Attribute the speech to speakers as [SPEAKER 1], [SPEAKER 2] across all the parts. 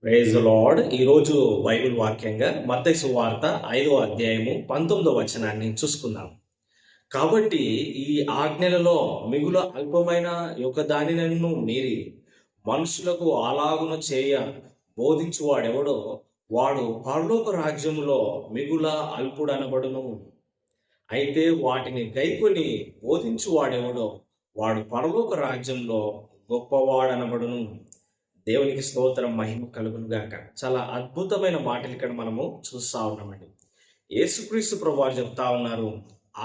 [SPEAKER 1] Praise the lord. ఈరోజు Bible వాక్యంగా మత్తయి సువార్త 5వ అధ్యాయము 19వ వచనాన్ని చూసుకుందాం. కాబట్టి ఈ ఆజ్ఞలలో మిగులు అల్పమైన యొక్క దానినను మీరి మనుషులకు అలాగున చేయ బోధించువాడెవడో వాడు పరలోక రాజ్యములో మిగుల అల్పుడనబడును. అయితే వాటిని గైకొని బోధించువాడెవడో వాడు పరలోక రాజ్యంలో గొప్పవాడనబడును. దేవునికి స్తోత్రం, మహిమ కలుగును గాక. చాలా అద్భుతమైన మాటలు ఇక్కడ మనము చూస్తా ఉన్నామండి. యేసుక్రీస్తు ప్రభువారు చెప్తా ఉన్నారు,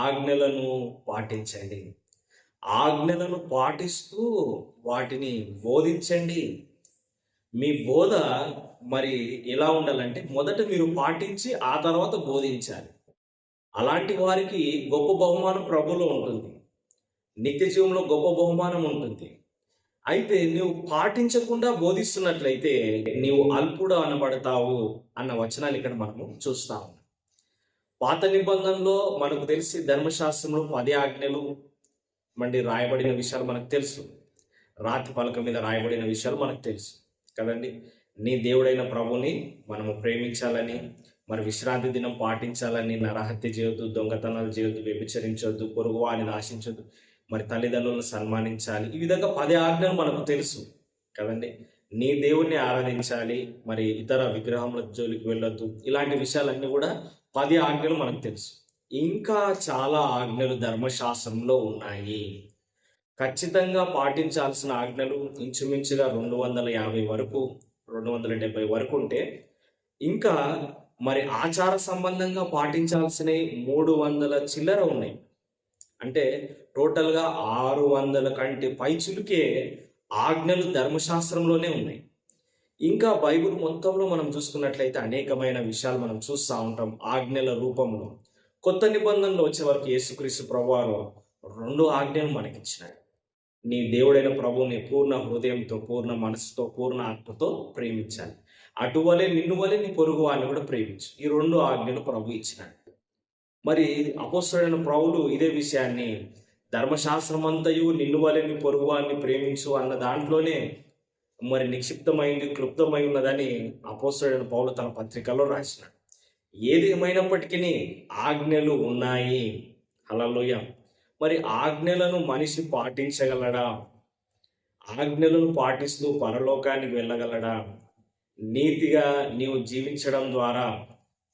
[SPEAKER 1] ఆజ్ఞలను పాటించండి. ఆజ్ఞలను పాటిస్తూ వాటిని బోధించండి. మీ బోధ మరి ఎలా ఉండాలంటే మొదట మీరు పాటించి ఆ తర్వాత బోధించాలి. అలాంటి వారికి గొప్ప బహుమానం ప్రభులో ఉంటుంది. నిత్య జీవంలో గొప్ప బహుమానం ఉంటుంది. అయితే నువ్వు పాటించకుండా బోధిస్తున్నట్లయితే నీవు అల్పుడు అనబడతావు అన్న వచనాలు ఇక్కడ మనము చూస్తా ఉన్నాం. పాత నిబంధనలో మనకు తెలిసి ధర్మశాస్త్రంలో 10 ఆజ్ఞలు రాయబడిన విషయాలు మనకు తెలుసు. రాతి పలక మీద రాయబడిన విషయాలు మనకు తెలుసు కదండి. నీ దేవుడైన ప్రభుని మనము ప్రేమించాలని, మరి విశ్రాంతి దినం పాటించాలని, నరహత్య చేయొద్దు, దొంగతనాలు చేయొద్దు, వ్యభిచరించొద్దు, పొరుగు వారిని ఆశించొద్దు, మరి తల్లిదండ్రులను సన్మానించాలి. ఈ విధంగా 10 ఆజ్ఞలు మనకు తెలుసు కదండి. నీ దేవుణ్ణి ఆరాధించాలి, మరి ఇతర విగ్రహముల జోలికి వెళ్ళొద్దు. ఇలాంటి విషయాలన్నీ కూడా 10 ఆజ్ఞలు మనకు తెలుసు. ఇంకా చాలా ఆజ్ఞలు ధర్మశాస్త్రంలో ఉన్నాయి. ఖచ్చితంగా పాటించాల్సిన ఆజ్ఞలు ఇంచుమించుగా 250 వరకు, 270 వరకు ఉంటే, ఇంకా మరి ఆచార సంబంధంగా పాటించాల్సినవి 300 చిల్లర ఉన్నాయి. అంటే టోటల్గా 600 కంటే పైచులుకే ఆజ్ఞలు ధర్మశాస్త్రంలోనే ఉన్నాయి. ఇంకా బైబిల్ మొత్తంలో మనం చూసుకున్నట్లయితే అనేకమైన విషయాలు మనం చూస్తూ ఉంటాం ఆజ్ఞల రూపంలో. కొత్త నిబంధనలో వచ్చే వరకు యేసుక్రీస్తు ప్రభువారు 2 ఆజ్ఞలు మనకిచ్చినాడు. నీ దేవుడైన ప్రభువుని పూర్ణ హృదయంతో, పూర్ణ మనసుతో, పూర్ణ ఆత్మతో ప్రేమించాలి. అటువలే నిన్ను వలె నీ పొరుగు వారిని కూడా ప్రేమించు. ఈ 2 ఆజ్ఞలు ప్రభు ఇచ్చినాడు. మరి అపోస్తలుడైన పౌలు ఇదే విషయాన్ని ధర్మశాస్త్రం అంతయు నిన్ను వలె నీ పొరుగు వారిని ప్రేమించు అన్న దాంట్లోనే మరి నిక్షిప్తమైంది, క్లుప్తమై ఉన్నదని అపోస్తలుడైన పౌలు తన పత్రికలో రాసినాడు. ఏది ఏమైనప్పటికీ ఆజ్ఞలు ఉన్నాయి. హల్లెలూయా. మరి ఆజ్ఞలను మనిషి పాటించగలడా? ఆజ్ఞలను పాటిస్తూ పరలోకానికి వెళ్ళగలడా? నీతిగా నీవు జీవించడం ద్వారా,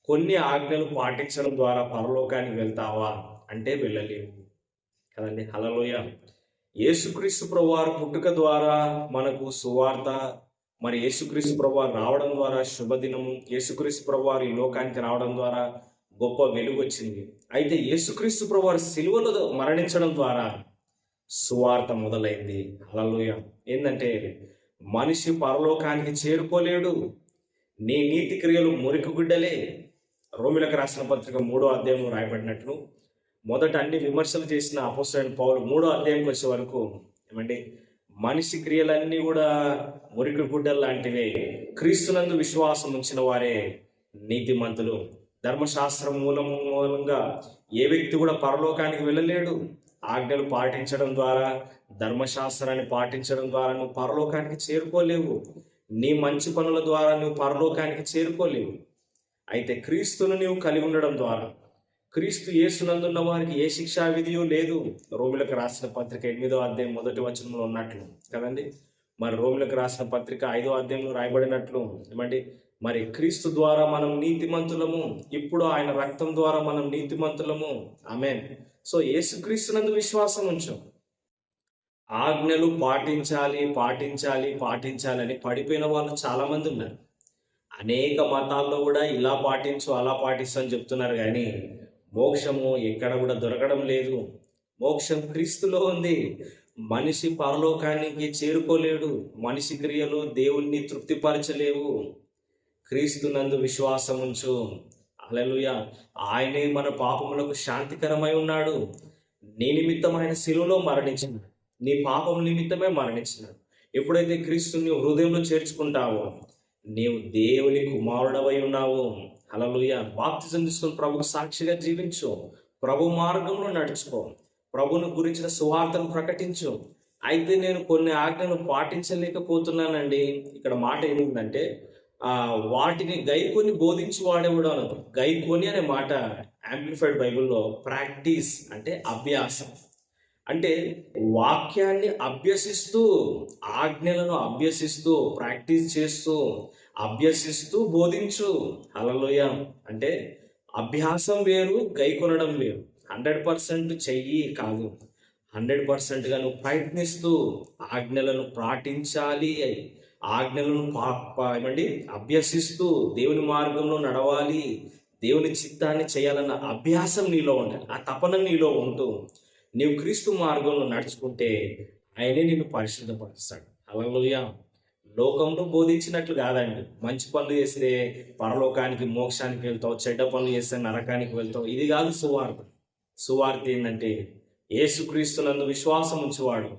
[SPEAKER 1] కొన్ని ఆజ్ఞలు పాటించడం ద్వారా పరలోకానికి వెళ్తావా అంటే వెళ్ళలేవు కదండి. హల్లెలూయా. యేసుక్రీస్తు ప్రభువారు పుట్టుక ద్వారా మనకు సువార్త, మరి యేసుక్రీస్తు ప్రభువారు రావడం ద్వారా శుభదినము, యేసుక్రీస్తు ప్రభువారు ఈ లోకానికి రావడం ద్వారా గొప్ప వెలుగు వచ్చింది. అయితే యేసుక్రీస్తు ప్రభువారు సిలువలో మరణించడం ద్వారా సువార్త మొదలైంది. హల్లెలూయా. ఏంటంటే మనిషి పరలోకానికి చేరుకోలేడు. నీ నీతి క్రియలు మురికి గుడ్డలే. రోమిలకు రాసిన పత్రిక 3వ అధ్యాయంలో రాయబడినట్లు మొదట అన్ని విమర్శలు చేసిన అపోస్తలుడైన పౌలు 3వ అధ్యాయంకి వచ్చే వరకు ఏమండి, మనిషి క్రియలన్నీ కూడా మురికి గుడ్డలు లాంటివే. క్రీస్తునందు విశ్వాసం ఉంచిన వారే నీతిమంతులు. ధర్మశాస్త్రం మూలంగా ఏ వ్యక్తి కూడా పరలోకానికి వెళ్ళలేడు. ఆజ్ఞలు పాటించడం ద్వారా, ధర్మశాస్త్రాన్ని పాటించడం ద్వారా నువ్వు పరలోకానికి చేరుకోలేవు. నీ మంచి పనుల ద్వారా నువ్వు పరలోకానికి చేరుకోలేవు. అయితే క్రీస్తును నీవు కలిగి ఉండడం ద్వారా, క్రీస్తు యేసునందున్న వారికి ఏ శిక్షా విధియూ లేదు. రోమిలకు రాసిన పత్రిక 8వ అధ్యాయం 1వ వచనంలో ఉన్నట్లు కదండి. మరి రోమిలకు రాసిన పత్రిక 5వ అధ్యాయంలో రాయబడినట్లు ఏమండి, మరి క్రీస్తు ద్వారా మనం నీతిమంతులము, ఇప్పుడు ఆయన రక్తం ద్వారా మనం నీతిమంతులము. ఆమేన్. సో యేసుక్రీస్తునందు విశ్వాసం ఉంచు. ఆజ్ఞలు పాటించాలి, పాటించాలి, పాటించాలని పడిపోయిన వాళ్ళు చాలా మంది ఉన్నారు. అనేక మతాల్లో కూడా ఇలా పాటించు, అలా పాటిస్తు అని చెప్తున్నారు, కానీ మోక్షము ఎక్కడ కూడా దొరకడం లేదు. మోక్షం క్రీస్తులో ఉంది. మనిషి పరలోకానికి చేరుకోలేడు. మనిషి క్రియలు దేవుణ్ణి తృప్తిపరచలేవు. క్రీస్తునందు విశ్వాసం ఉంచు. హల్లెలూయా. ఆయనే మన పాపములకు శాంతికరమై ఉన్నాడు. నీ నిమిత్తం ఆయన శిలువలో మరణించినాడు. నీ పాపం నిమిత్తమే మరణించినాడు. ఎప్పుడైతే క్రీస్తుని హృదయంలో చేర్చుకుంటావో నీవు దేవుని కుమారుడవై ఉన్నావు. హల్లెలూయా. బాప్తిజం తీసుకుని ప్రభుకు సాక్షిగా జీవించు. ప్రభు మార్గంలో నడుచుకో. ప్రభుని గురించిన సువార్తను ప్రకటించు. అయితే నేను కొన్ని ఆజ్ఞలు పాటించలేకపోతున్నానండి. ఇక్కడ మాట ఏంటంటే వాటిని గైకొని బోధించి వాడేవాడు అనదు. గైకొని అనే మాట యాంప్లిఫైడ్ బైబిల్లో ప్రాక్టీస్ అంటే అభ్యాసం. అంటే వాక్యాన్ని అభ్యసిస్తూ, ఆజ్ఞలను అభ్యసిస్తూ, ప్రాక్టీస్ చేస్తూ, అభ్యసిస్తూ బోధించు. హల్లెలూయా. అంటే అభ్యాసం వేరు, గైకొనడం వేరు. 100% చెయ్యి కాదు, 100%గా నువ్వు ప్రయత్నిస్తూ ఆజ్ఞలను పాటించాలి, ఆజ్ఞలను ఏమండి అభ్యసిస్తూ దేవుని మార్గంలో నడవాలి, దేవుని చిత్తాన్ని చేయాలన్న అభ్యాసం నీలో ఉండాలి. ఆ తపన నీలో ఉంటూ నీవు క్రీస్తు మార్గంలో నడుచుకుంటే ఆయనే నిన్ను పరిశుద్ధపరుస్తాడు. హల్లెలూయా. లోకంలో బోధించినట్లు కాదండి. మంచి పనులు చేస్తే పరలోకానికి మోక్షానికి వెళ్తావు, చెడ్డ పనులు చేస్తే నరకానికి వెళ్తావు. ఇది కాదు సువార్త. సువార్త ఏంటంటే యేసుక్రీస్తునందు విశ్వాసం ఉంచేవాడు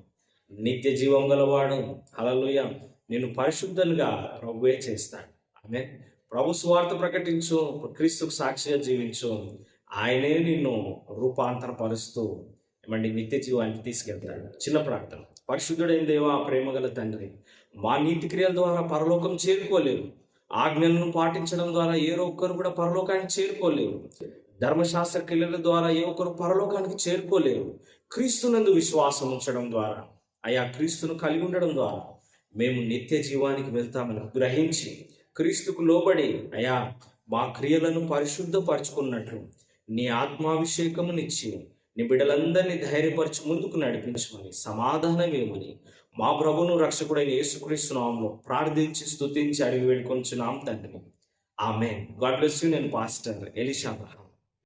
[SPEAKER 1] నిత్య జీవం గలవాడు. హల్లెలూయా. నేను పరిశుద్ధులుగా ప్రభువే చేస్తాడు. ఆమె ప్రభు సువార్త ప్రకటించు, క్రీస్తుకు సాక్షిగా జీవించు. ఆయనే నిన్ను రూపాంతరపరుస్తూ ఏమండి నిత్య జీవానికి తీసుకెళ్తాడు. చిన్న ప్రార్థన. పరిశుద్ధుడైన దేవా, ప్రేమగల తండ్రి, మా నీతి క్రియల ద్వారా పరలోకం చేరుకోలేరు. ఆజ్ఞలను పాటించడం ద్వారా ఏ ఒక్కరు కూడా పరలోకానికి చేరుకోలేరు. ధర్మశాస్త్ర క్రియల ద్వారా ఏ ఒక్కరు పరలోకానికి చేరుకోలేరు. క్రీస్తునందు విశ్వాసం ఉంచడం ద్వారా, అయా క్రీస్తును కలిగి ఉండడం ద్వారా మేము నిత్య జీవానికి వెళ్తామని గ్రహించి క్రీస్తుకు లోబడి అయా మా క్రియలను పరిశుద్ధపరచుకున్నట్లు నీ ఆత్మాభిషేకమునిచ్చి నీ బిడ్డలందరినీ ధైర్యపరిచి ముందుకు నడిపించమని, సమాధానమేమని మా ప్రభువును రక్షకుడైన యేసుక్రీస్తు నామములో ప్రార్థించి స్తుతించి అడిగి వేడుకొంచున్నాం తండ్రి. ఆమేన్. God bless you. నేను పాస్టర్ ఎలీషా.